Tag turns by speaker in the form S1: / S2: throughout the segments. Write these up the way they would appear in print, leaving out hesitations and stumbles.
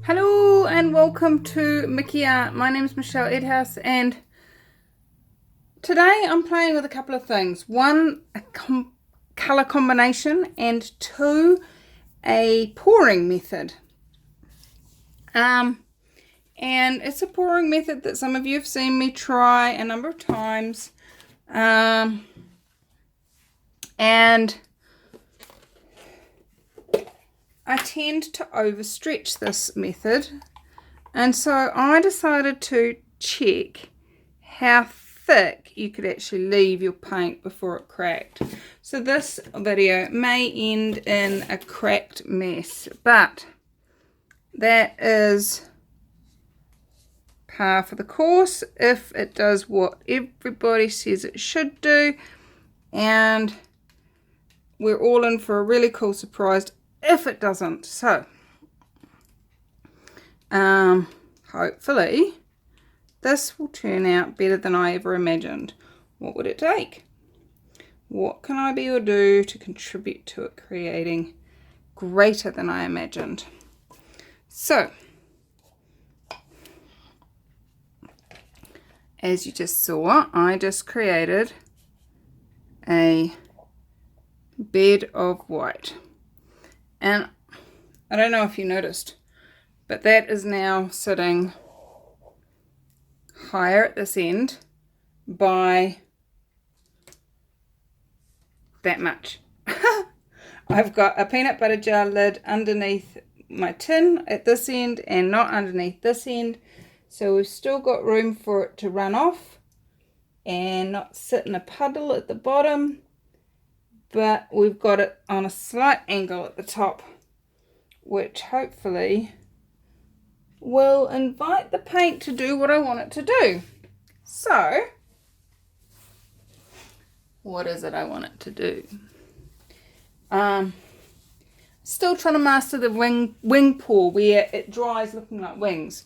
S1: Hello and welcome to Mickey Art. My name is Michelle Edhouse and today I'm playing with a couple of things. One, a colour combination, and two, a pouring method. And it's a pouring method that some of you have seen me try a number of times. And I tend to overstretch this method, and so I decided to check how thick you could actually leave your paint before it cracked. So this video may end in a cracked mess, but that is par for the course if it does what everybody says it should do, and we're all in for a really cool surprise if it doesn't. So hopefully this will turn out better than I ever imagined. What would it take? What can I be or do to contribute to it creating greater than I imagined? So as you just saw, I just created a bed of white. And I don't know if you noticed, but that is now sitting higher at this end by that much. I've got a peanut butter jar lid underneath my tin at this end and not underneath this end. So we've still got room for it to run off and not sit in a puddle at the bottom. But we've got it on a slight angle at the top, which hopefully will invite the paint to do what I want it to do. So, what is it I want it to do? Still trying to master the wing pour where it dries looking like wings.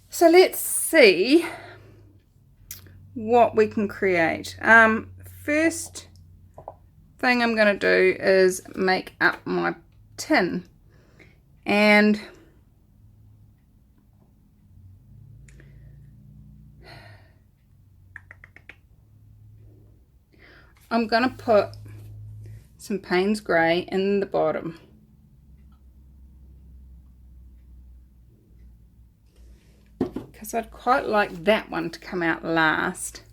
S1: So let's see what we can create. First thing I'm going to do is make up my tin, and I'm going to put some Payne's Grey in the bottom. Because I'd quite like that one to come out last.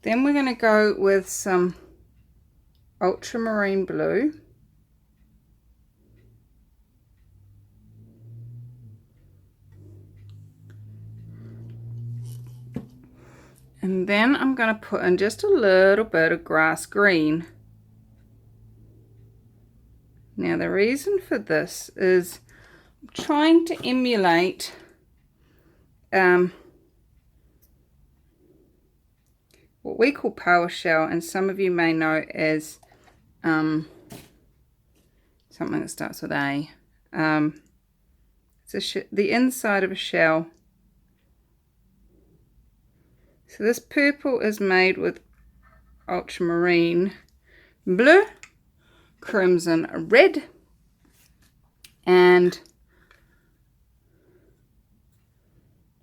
S1: Then we're going to go with some ultramarine blue. And then I'm going to put in just a little bit of grass green. Now the reason for this is I'm trying to emulate what we call PowerShell, and some of you may know as something that starts with A. It's the inside of a shell. So this purple is made with ultramarine blue, crimson red, and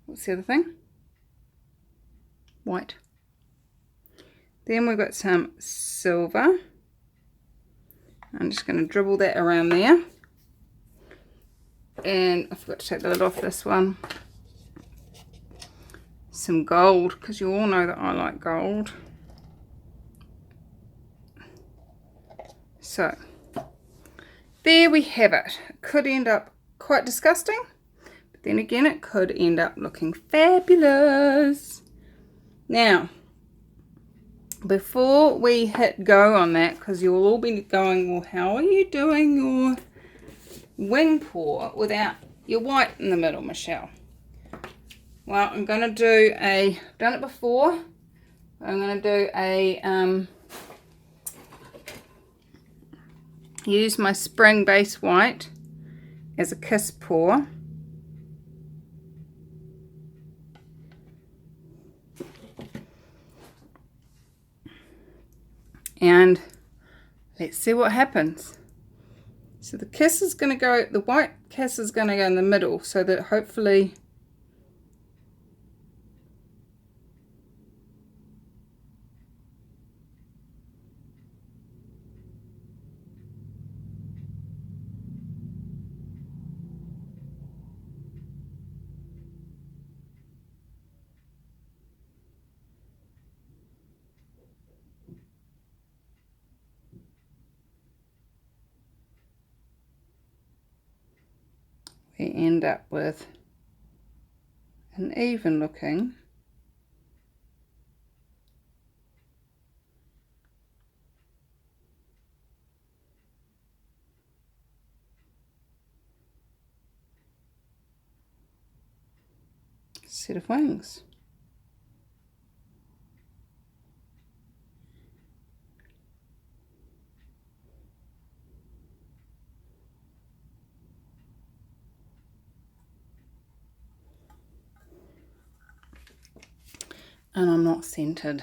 S1: what's the other thing? White. Then we've got some silver. I'm just going to dribble that around there. And I forgot to take the lid off this one. Some gold, because you all know that I like gold. So, there we have it. It could end up quite disgusting, but then again it could end up looking fabulous. Now, before we hit go on that, because you'll all be going, well, how are you doing your wing pour without your white in the middle, Michelle? Well, I'm going to do I've done it before. I'm going to do use my spring base white as a kiss pour. And let's see what happens. So the kiss is going to go, the white kiss is going to go in the middle, so that hopefully we end up with an even looking set of wings. And I'm not centered.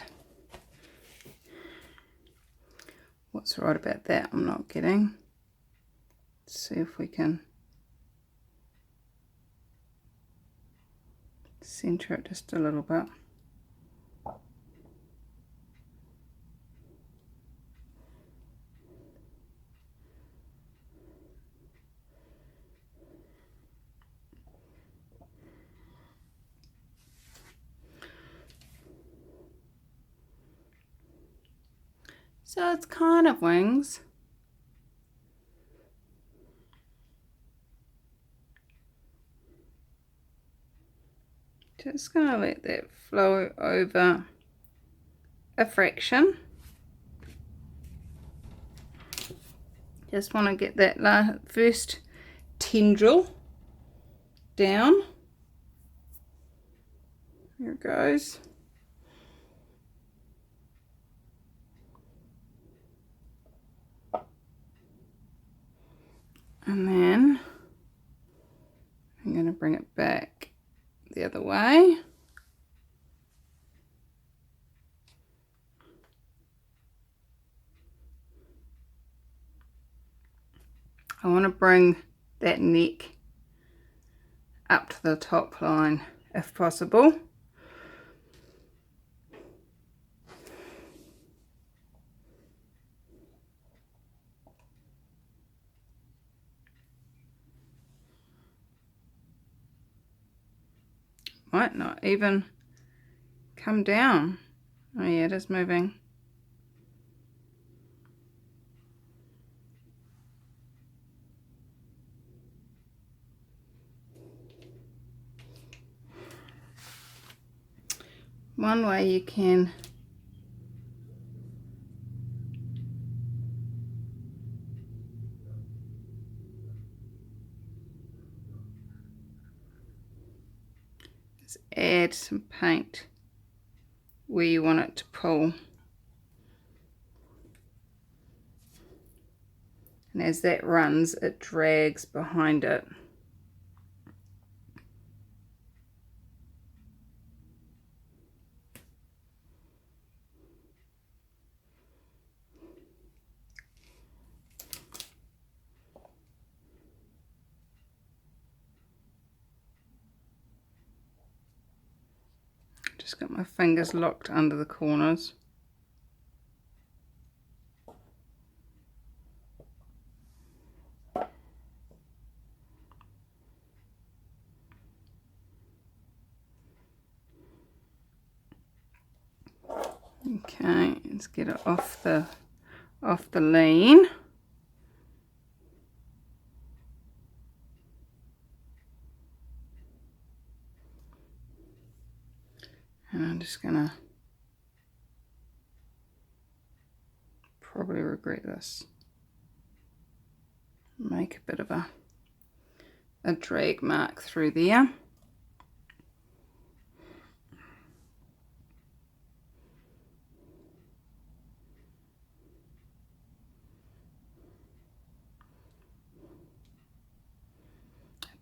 S1: What's right about that? I'm not getting. Let's see if we can center it just a little bit. So it's kind of wings. Just going to let that flow over a fraction. Just want to get that first tendril down. There it goes. And then I'm going to bring it back the other way. I want to bring that neck up to the top line if possible. Might not even come down. Oh yeah, it is moving. One way you can is add some paint where you want it to pull. And as that runs, it drags behind it. Just got my fingers locked under the corners. Okay, let's get it off the lean. And I'm just gonna probably regret this. Make a bit of a drag mark through there.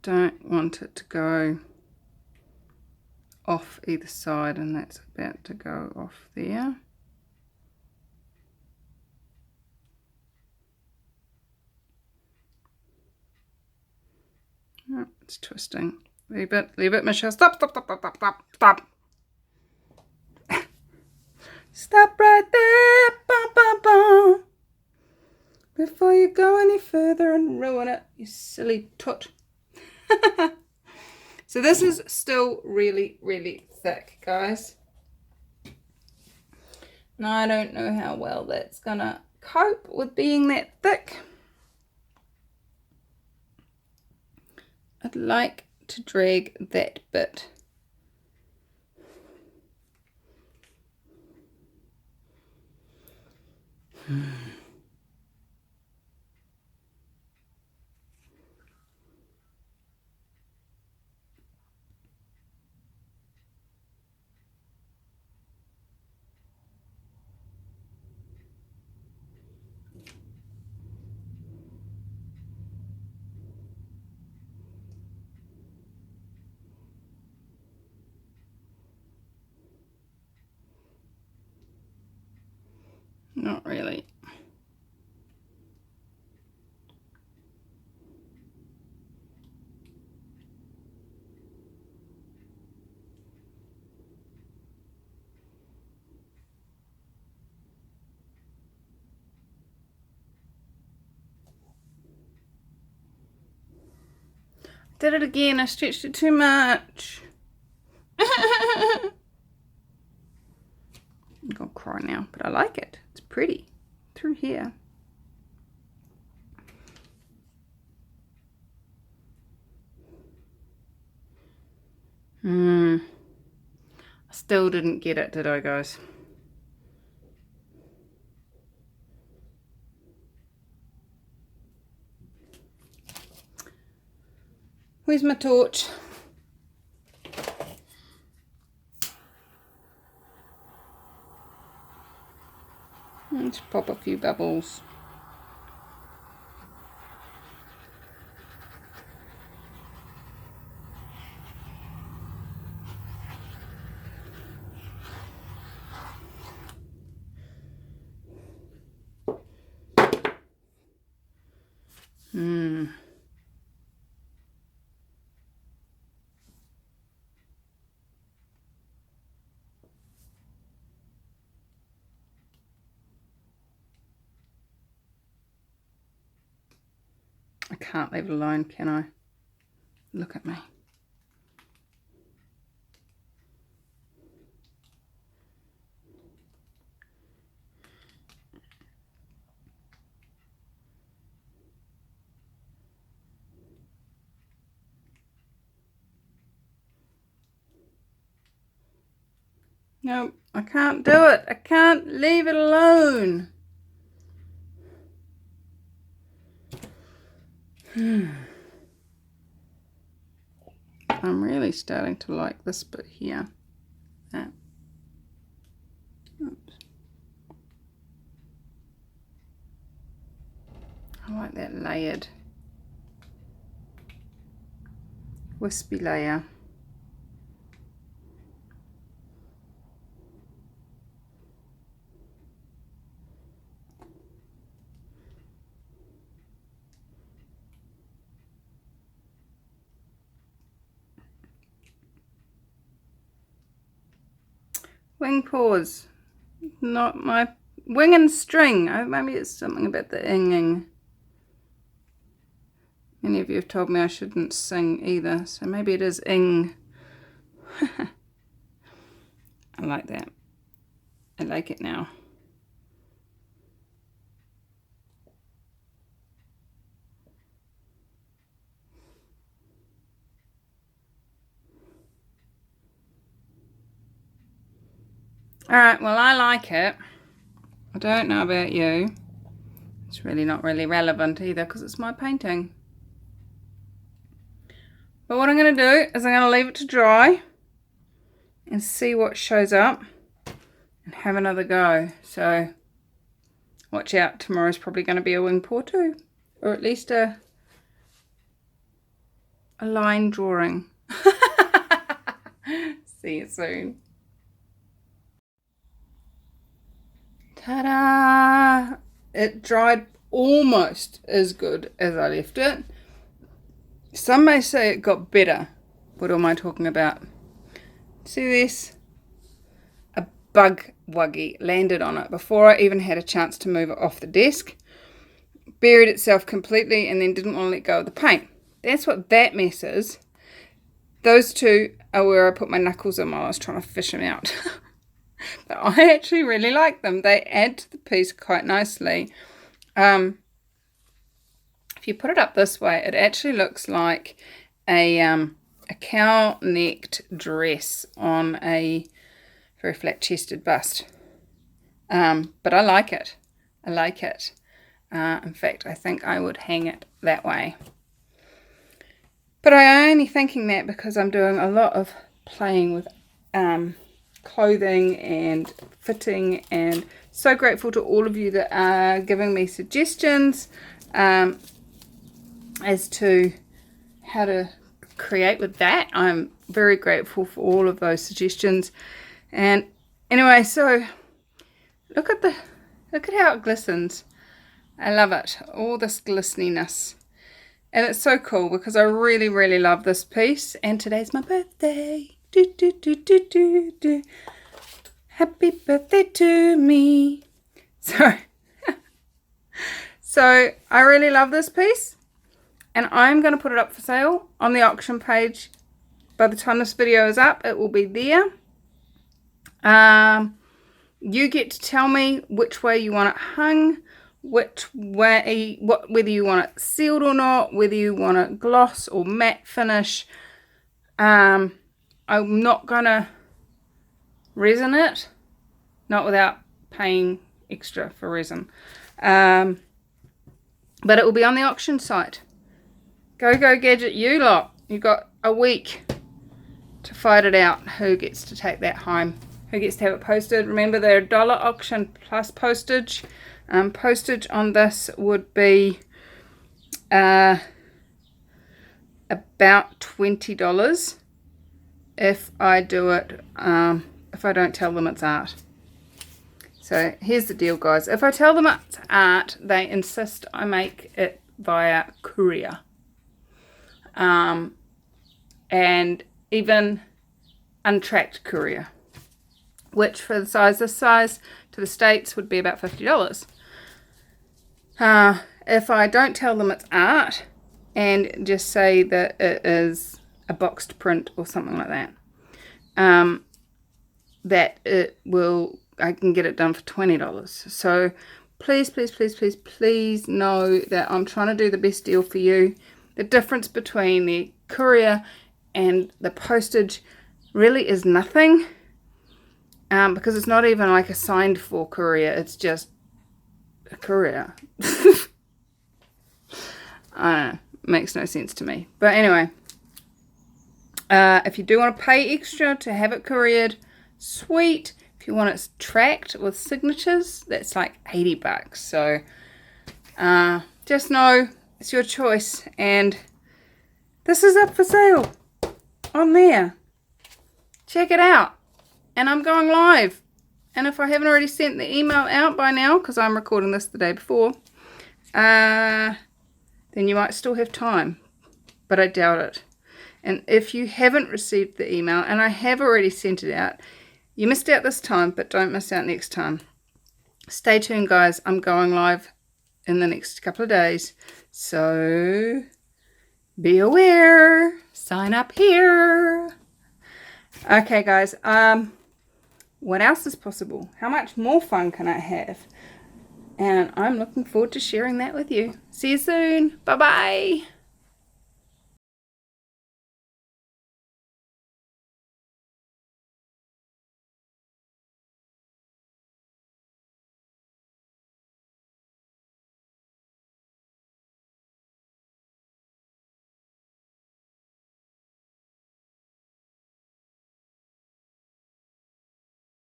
S1: Don't want it to go off either side, and that's about to go off there. Oh, it's twisting. Leave it, Michelle. Stop, stop, stop, stop, stop, stop, stop. Stop right there, bum, bum, bum, before you go any further and ruin it, you silly toot. So this is still really, really thick, guys. And I don't know how well that's gonna cope with being that thick. I'd like to drag that bit. Not really. Did it again. I stretched it too much. I'm gonna cry now, but I like it. It's pretty through here. I still didn't get it, did I, guys? Where's my torch? Let's pop a few bubbles. I can't leave it alone, can I? Look at me. No, I can't do it. I can't leave it alone. I'm really starting to like this bit here. That. Oops. I like that layered, wispy layer. Wing paws, not my wing and string. Maybe it's something about the inging. Many of you have told me I shouldn't sing either, so maybe it is ing. I like that. I like it now. Alright, well, I like it. I don't know about you. It's really not really relevant either because it's my painting. But what I'm going to do is I'm going to leave it to dry and see what shows up and have another go. So watch out, tomorrow's probably going to be a wing paw too, or at least a line drawing. See you soon. Ta-da! It dried almost as good as I left it. Some may say it got better. What am I talking about? See this? A bug wuggy landed on it before I even had a chance to move it off the desk. Buried itself completely and then didn't want to let go of the paint. That's what that mess is. Those two are where I put my knuckles in while I was trying to fish them out. But I actually really like them. They add to the piece quite nicely. If you put it up this way, it actually looks like a cow-necked dress on a very flat-chested bust. But I like it. I like it. In fact, I think I would hang it that way. But I'm only thinking that because I'm doing a lot of playing with clothing and fitting, and so grateful to all of you that are giving me suggestions as to how to create with that. I'm very grateful for all of those suggestions. And anyway, so look at how it glistens. I love it, all this glisteniness. And it's so cool because I really, really love this piece. And today's my birthday. Do, do, do, do, do, do. Happy birthday to me. So I really love this piece. And I'm going to put it up for sale on the auction page. By the time this video is up, it will be there. You get to tell me which way you want it hung, which way, whether you want it sealed or not, whether you want it gloss or matte finish. I'm not gonna resin it, not without paying extra for resin, but it will be on the auction site. Go gadget, you lot. You got a week to fight it out. Who gets to take that home? Who gets to have it posted? Remember, they're $1 auction plus postage. Postage on this would be about $20 if I do it, if I don't tell them it's art. So here's the deal, guys. If I tell them it's art, they insist I make it via courier. And even untracked courier, which for the size this size to the States would be about $50. If I don't tell them it's art and just say that it is a boxed print or something like that, that I can get it done for $20. So please, please, please, please, please know that I'm trying to do the best deal for you. The difference between the courier and the postage really is nothing, because it's not even like a signed for courier, it's just a courier. I don't know, makes no sense to me. But anyway, if you do want to pay extra to have it couriered, sweet. If you want it tracked with signatures, that's like $80. So just know it's your choice, and this is up for sale on there. Check it out. And I'm going live. And if I haven't already sent the email out by now, because I'm recording this the day before, then you might still have time. But I doubt it. And if you haven't received the email, and I have already sent it out, you missed out this time, but don't miss out next time. Stay tuned, guys. I'm going live in the next couple of days. So be aware. Sign up here. Okay, guys. What else is possible? How much more fun can I have? And I'm looking forward to sharing that with you. See you soon. Bye-bye.